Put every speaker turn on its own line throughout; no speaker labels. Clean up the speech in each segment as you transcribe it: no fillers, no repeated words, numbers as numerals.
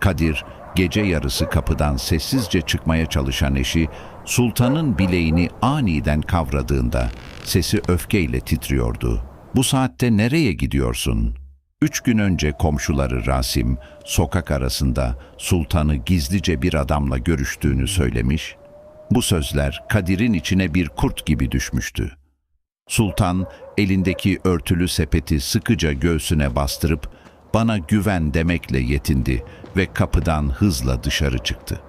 Kadir, gece yarısı kapıdan sessizce çıkmaya çalışan eşi, sultanın bileğini aniden kavradığında sesi öfkeyle titriyordu. "Bu saatte nereye gidiyorsun?" 3 gün önce komşuları Rasim, sokak arasında sultanı gizlice bir adamla görüştüğünü söylemiş. Bu sözler Kadir'in içine bir kurt gibi düşmüştü. Sultan, elindeki örtülü sepeti sıkıca göğsüne bastırıp, "Bana güven" demekle yetindi ve kapıdan hızla dışarı çıktı.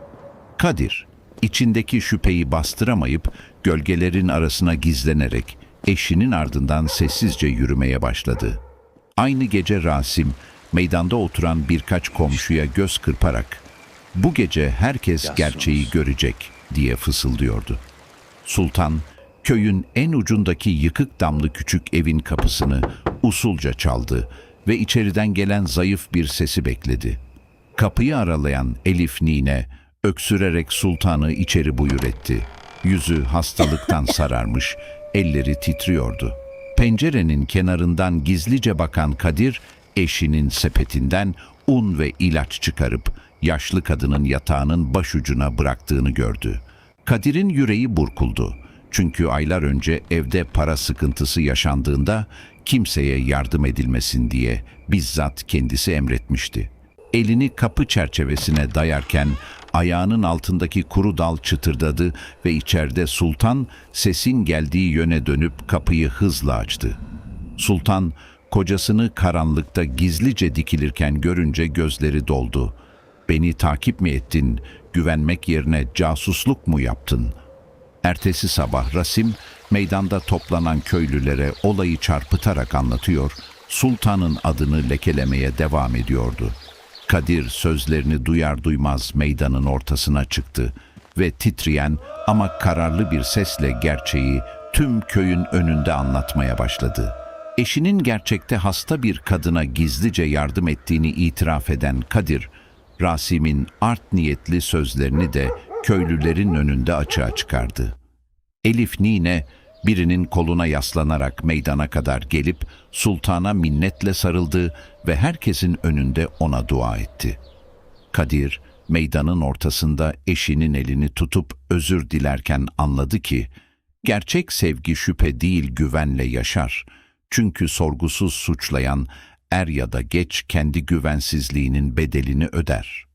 Kadir, içindeki şüpheyi bastıramayıp, gölgelerin arasına gizlenerek eşinin ardından sessizce yürümeye başladı. Aynı gece Rasim, meydanda oturan birkaç komşuya göz kırparak, "Bu gece herkes gerçeği görecek" diye fısıldıyordu. Sultan, köyün en ucundaki yıkık damlı küçük evin kapısını usulca çaldı ve içeriden gelen zayıf bir sesi bekledi. Kapıyı aralayan Elif nine, öksürerek sultanı içeri buyur etti. Yüzü hastalıktan sararmış, elleri titriyordu. Pencerenin kenarından gizlice bakan Kadir, eşinin sepetinden un ve ilaç çıkarıp yaşlı kadının yatağının başucuna bıraktığını gördü. Kadir'in yüreği burkuldu. Çünkü aylar önce evde para sıkıntısı yaşandığında kimseye yardım edilmesin diye bizzat kendisi emretmişti. Elini kapı çerçevesine dayarken ayağının altındaki kuru dal çıtırdadı ve içeride sultan sesin geldiği yöne dönüp kapıyı hızla açtı. Sultan, kocasını karanlıkta gizlice dikilirken görünce gözleri doldu. "Beni takip mi ettin, güvenmek yerine casusluk mu yaptın?" Ertesi sabah Rasim, meydanda toplanan köylülere olayı çarpıtarak anlatıyor, sultanın adını lekelemeye devam ediyordu. Kadir sözlerini duyar duymaz meydanın ortasına çıktı ve titreyen ama kararlı bir sesle gerçeği tüm köyün önünde anlatmaya başladı. Eşinin gerçekte hasta bir kadına gizlice yardım ettiğini itiraf eden Kadir, Rasim'in art niyetli sözlerini de köylülerin önünde açığa çıkardı. Elif nine, birinin koluna yaslanarak meydana kadar gelip sultana minnetle sarıldı ve herkesin önünde ona dua etti. Kadir, meydanın ortasında eşinin elini tutup özür dilerken anladı ki, gerçek sevgi şüphe değil güvenle yaşar. Çünkü sorgusuz suçlayan er ya da geç kendi güvensizliğinin bedelini öder.